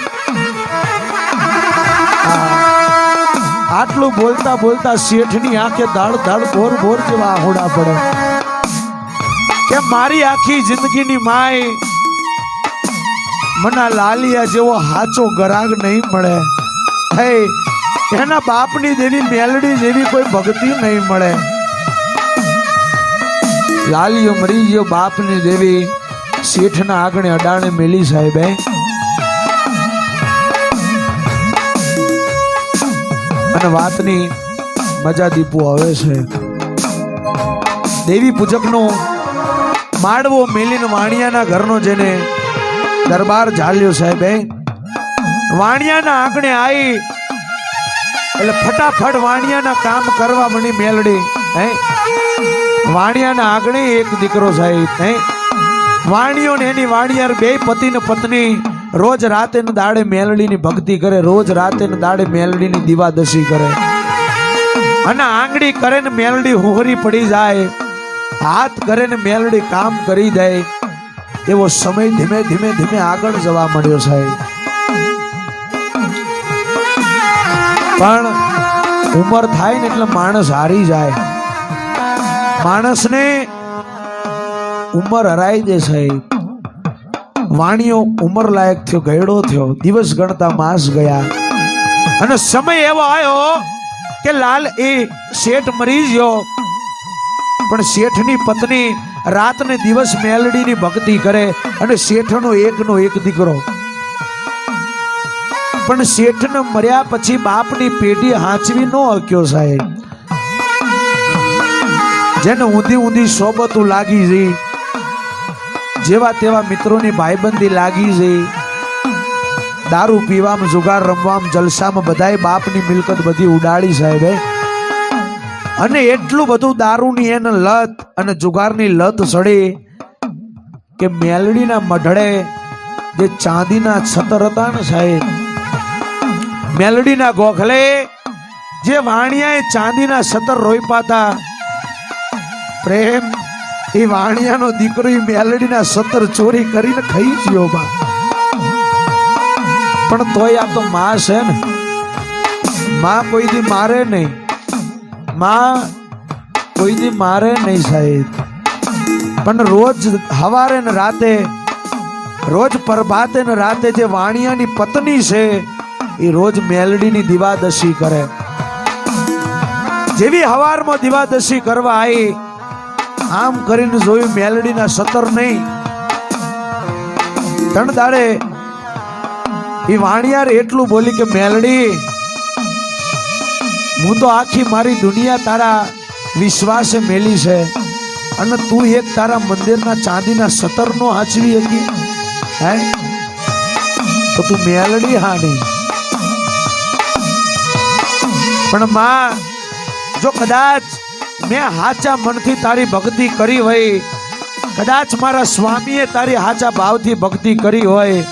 આટલું બોલતા બોલતા શેઠની આંખે ધાડ ધાડ ભોર ભોર જેવા આહોડા પડે કે મારી આખી જિંદગીની માય મના લાલિયા જેવો હાચો ગરાગ નહીં મળે. હે એના બાપની દેવી મેલડી જેવી કોઈ ભક્તિ નહીં મળે. લાલિયો મરી ગયો, બાપની દેવી શેઠના આગણે અડાણે મેલી સાહેબ. અને વાતની મજા દીપુ આવે છે. દેવી પૂજકનો માડવો મેલીને વાણિયાના ઘરનો જેને દરબાર ઝાલ્યો સાહેબ. વાણિયાના આંગણે આવી એટલે ફટાફટ વાણિયાના કામ કરવા મળી મેલડી. હે વાણિયાના આંગણે એક દીકરો સાહેબ. હે વાણિયો ને એની વાણિયાર બે પતિ ને પત્ની રોજ રાતે ને દાડે મેલડીની ભક્તિ કરે, રોજ રાતે ને દાડે મેલડીની દીવાદશી કરે. અને આંગળી કરે ને મેલડી હોહરી પડી જાય, હાથ કરે ને મેલડી કામ કરી દે. એવો સમય ધીમે ધીમે ધીમે આગળ જવા મળ્યો સાહેબ. પણ ઉંમર થાય ને એટલે માણસ હારી જાય. માણસને ઉંમર હરાઈ દે સાહેબ. વાણિયો ઉંમર લાયક થયો, ગયડો થયો, દિવસ ગણતા માસ ગયા અને સમય એવો આવ્યો કે લાલ એ શેઠ મરી ગયો. પણ શેઠની પત્ની રાત ને દિવસ મેલડીની ભક્તિ કરે અને શેઠનો એકનો એક દીકરો. પણ શેઠને મર્યા પછી બાપની પેઢી હાંચવી ન હક્યો સાહેબ. જેને ઊંધી ઊંધી સોબતું લાગી જઈ, જેવા તેવા મિત્રોની ભાઈબંધી લાગી જઈ, દારૂ પીવામાં, જુગાર રમવામાં, જલસામાં બધાય બાપની મિલકત બધી ઉડાડી સાહેબ. અને એટલું બધું દારૂની એને લત અને જુગારની લત સડી કે મેલડીના મઢડે જે ચાંદીના છતર હતા ને સાહેબ, મેલડીના ગોખલે જે વાણિયાએ ચાંદીના છતર રોપ્યા હતા, પ્રેમ એ વાણિયાનો દીકરો એ મેલડીના છતર ચોરી કરીને ખાઈ ગયો બા. પણ તોય આ તો માં છે ને, માં કોઈ દી મારે નહીં, માં કોઈ દી મારે નહીં સાહેબ. પણ રોજ હવારે ને રાતે, રોજ પ્રભાતે ને રાતે જે વાણિયાની પત્ની છે એ રોજ મેલડીની દીવાદશી કરે. જેવી હવારમાં દીવાદશી કરવા આવી, આમ કરીને જોયું મેલડીના સતર નહીં. ત્રણ દાડે એ વાણિયાર એટલું બોલી કે મેલડી, હું તો આખી મારી દુનિયા તારા વિશ્વાસે મેલી છે અને તું એક તારા મંદિરના ચાંદીના સતર નો હાચવી હતી. હે તો તું મેલડી હાની. પણ માં, જો કદાચ મેં હાચા મનથી તારી ભક્તિ કરી હોય, કદાચ મારા સ્વામીએ તારી હાચા ભાવથી ભક્તિ કરી હોય,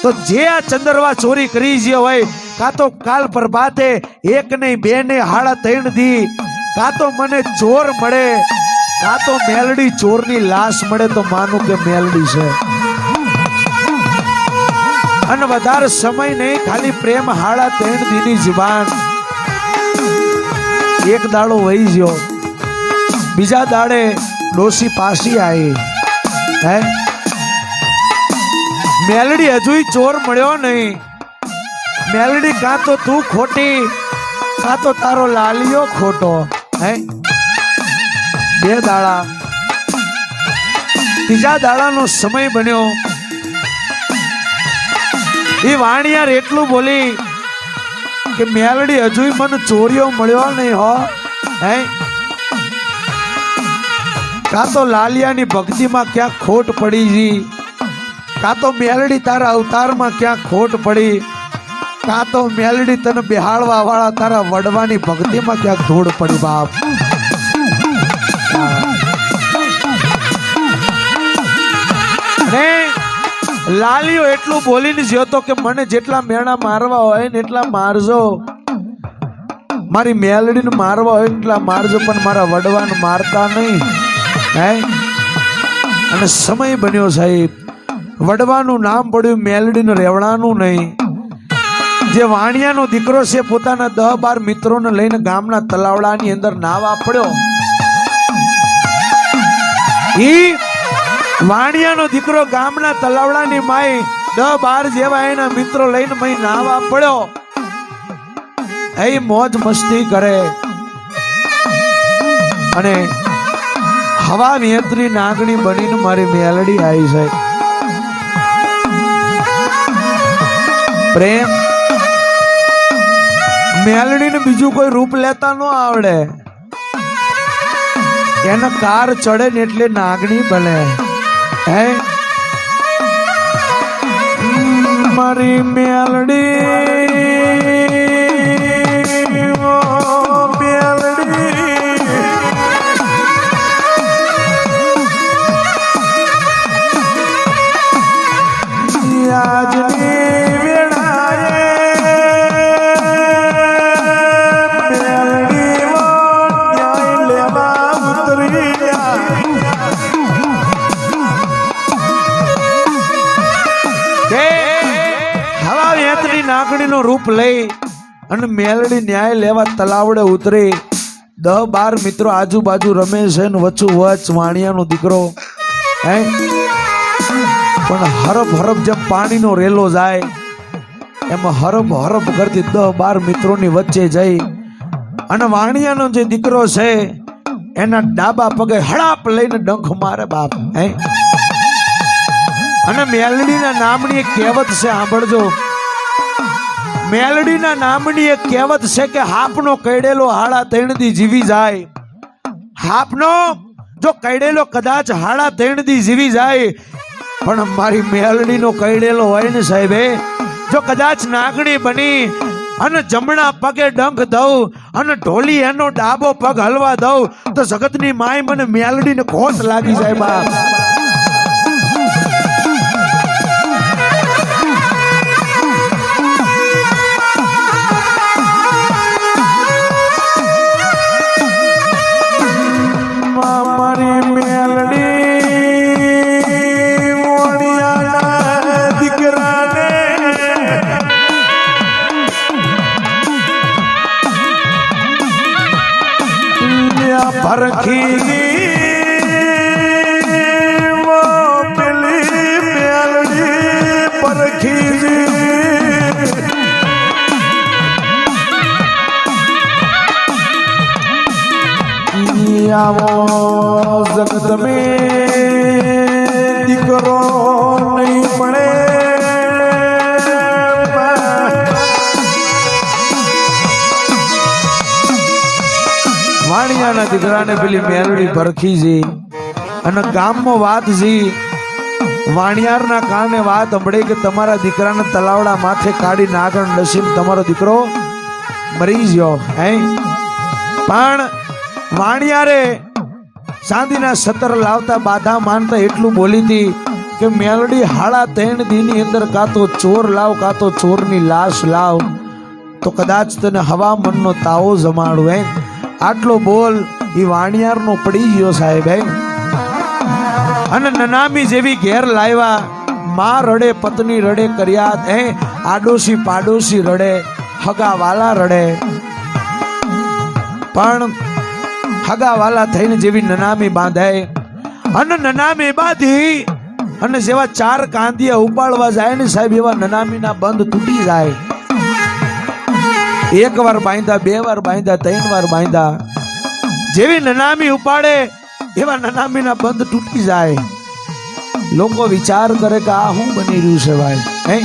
તો જે આ ચંદરવા ચોરી કરી જે હોય, કાં તો કાલ પ્રભાતે એક નહીં, બે નહીં, હાડા ત્રણ દી, કાં તો મને ચોર મળે, કાં તો મેલડી ચોરની લાશ મળે, તો માનું કે મેલડી છે. અને વધારે સમય નહીં, ખાલી પ્રેમ હાડા ત્રણ દીની જુબાન. એક દાડો વહી ગયો, બીજા દાડે ડોસી પાસી આવી. હે મેલડી હજુય ચોર મળ્યો નહીં. મેલડી કાં તો તું ખોટી, કાં તો તારો લાલિયો ખોટો. હે બે દાડા ત્રીજા દાડાનો સમય બન્યો. એ વાણિયાર એટલું બોલી કે મેલડી હજુય મને ચોર્યો મળ્યો નહીં હો. હે કાં તો લાલિયાની ભક્તિમાં ક્યાંક ખોટ પડી જી, કાં તો મેલડી તારા અવતારમાં ક્યાંક ખોટ પડી, કાં તો મેલડી તને બેહાડવા વાળા તારા વડવાની ભક્તિમાં ક્યાંક ધૂળ પડી. બાપ લાલિયો એટલું બોલીને જ્યો તો કે મને જેટલા મેણા મારવા હોય ને એટલા મારજો, મારી મેલડીને મારવા હોય એટલા મારજો, પણ મારા વડવાને મારતા નહીં. હે અને સમય બન્યો સાહેબ, વડવાનું નામ પડ્યું, મેલડીને રેવડાનું નહીં. જે વાણિયાનો દીકરો છે પોતાના 10-12 મિત્રોને લઈને ગામના તલાવડાની અંદર નાવા પડ્યો. ઈ વાણિયાનો દીકરો ગામના તલાવડાની માય 10-12 જેવા એના મિત્રો લઈને મય નાવા પડ્યો. એ મોજ મસ્તી કરે અને હવા વેતરી નાગણી બનીને મારી મેલડી આવી છે. પ્રેમ મેલડીને બીજું કોઈ રૂપ લેતા ન આવડે, એને કાર ચડે ને એટલે નાગણી બને. હે મારી મેલડી નાગણીનો રૂપ લઈ અને મેલડી ન્યાય લેવા તલાવડે ઉતરી. 10-12 મિત્રો આજુબાજુ રમે છે ને વચ્ચું વચ વાણિયાનો દીકરો. હે પણ હરફ હરફ જેમ પાણીનો રેલો જાય એમાં હરફ હરફ કરતી 10-12 મિત્રોની વચ્ચે જઈ અને વાણિયાનો જે દીકરો છે એના ડાબા પગે હડાપ લઈને ડંખ મારે. બાપ હે અને મેલડીના નામની એક કહેવત છે, સાંભળજો. મેલડીના નામની એક કહેવત છે કે હાપનો કઈડેલો હાડા 3 દી જીવી જાય. હાપનો જો કઈડેલો કદાચ હાડા 3 દી જીવી જાય, પણ મારી મેલડીનો કઈડેલો હોય ને સાહેબે, જો કદાચ નાગણી બની અને જમણા પગે ડંખ દઉં અને ઢોલી એનો ડાબો પગ હલવા દઉં તો જગતની માય મને મેલડીને ખોટ લાગી જાય. બાપ પરખી વો પેલી મેલડી પરખી આવો જગત મેં દીકરો નહીં મળે. વાણિયાના દીકરાને પેલી મેલડી પરખી જી અને ગામમાં વાત જી, વાણિયારના કાને વાત સંભળે કે તમારા દીકરાને તલાવડા માથે કાઢી નાગણ નસીબ તમારો દીકરો મરી ગયો. હે પણ વાણિયારે ચાંદીના 17 લાવતા બાધા માનતા એટલું બોલી હતી કે મેલડી હાડા 3 દીની અંદર કાં તો ચોર લાવ કાં તો ચોરની લાશ લાવ તો કદાચ તને હવા મનનો તાવો જમાડું. હે આટલો બોલ એ વાણિયારનો પડી ગયો સાહેબ. હે અને નનામી જેવી ઘેર લાવ્યા. માં રડે પત્ની રડે કર્યાત. હે આડોશી પાડોશી રડે, હગા વાલા રડે, પણ હગા વાલા થઈને જેવી નનામી બાંધાય અને નનામી બાંધી અને જેવા 4 કાંદિયા ઉપાડવા જાય ને સાહેબ, એવા નનામીના બંધ તૂટી જાય. 1 વાર બાંધ્યા, 2 વાર બાંધ્યા, 3 વાર બાંધ્યા, જેવી નનામી ઉપાડે એવા નનામીના બંધ તૂટી જાય. લોકો વિચાર કરે કે આ શું બની રહ્યું છે ભાઈ હે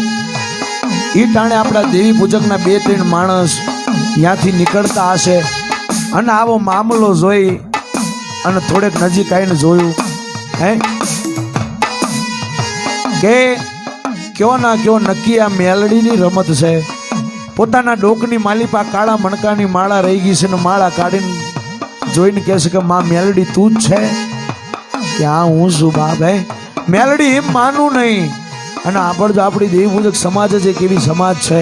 ઈ ટાણે આપણા દેવી પૂજકના 2-3 માણસ ત્યાંથી નીકળતા હશે અને આવો મામલો જોઈ અને થોડેક નજીક આવીને જોયું હે કે કયો ના કયો નક્કી આ મેલડીની રમત છે પોતાના ડોકની માલિપા કાળા મણકાની માળા રહી ગઈ છે ને માળા કાઢીને જોઈને કહે છે કે માં મેલડી તું જ છે કે હા હું છું બાપ હે મેલડી એમ માનું નહીં અને આપણે જો આપણી દેવી પૂજક સમાજ જ એક એવી સમાજ છે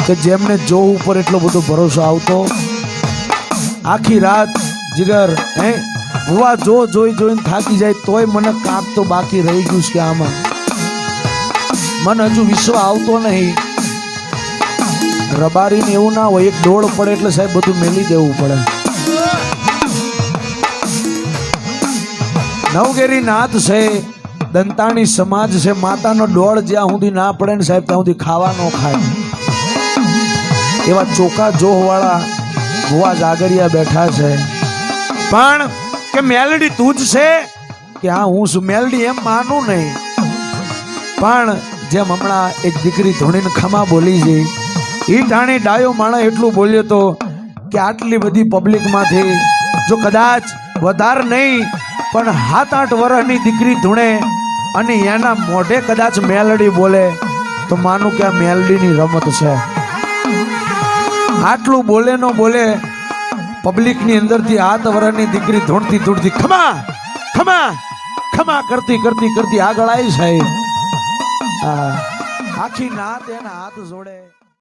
કે જેમને જો ઉપર એટલો બધો ભરોસો આવતો આખી રાત જીગર હે ભુવા જોઈને થાકી જાય તોય મને કાંક તો બાકી રહી ગયું છે આમાં મને હજુ વિશ્વ આવતો નહીં રબારીને એવું ના હોય એક દોડ પડે એટલે સાહેબ બધું મેલી દેવું પડે નવગેરી નાથ છે દંતાણી સમાજ છે માતાનો દોડ જ્યાં સુધી ના પડે ને સાહેબ ત્યાં સુધી ખાવા ન ખાય એવા ચોકા જોહ વાળા ભુવા જાગરિયા બેઠા છે પણ કે મેલડી તું જ છે કે હા હું છું મેલડી એમ માનું નહીં પણ જેમ હમણાં એક દીકરી ધોણીને ખમા બોલી છે ઈ ટાણી ડાયો માણસ એટલું બોલ્યો તો કે આટલી બધી પબ્લિકમાંથી જો કદાચ વધારે નહીં પણ 7-8 વર્ષની દીકરી ધૂણે અને એના મોઢે કદાચ મેલડી બોલે તો માનું કે આ મેલડીની રમત છે આટલું બોલે ન બોલે પબ્લિકની અંદરથી 7 વર્ષની દીકરી ધૂણતી ખમા ખમા ખમા કરતી આગળ આવી સાહેબ આખી નાત એના હાથ જોડે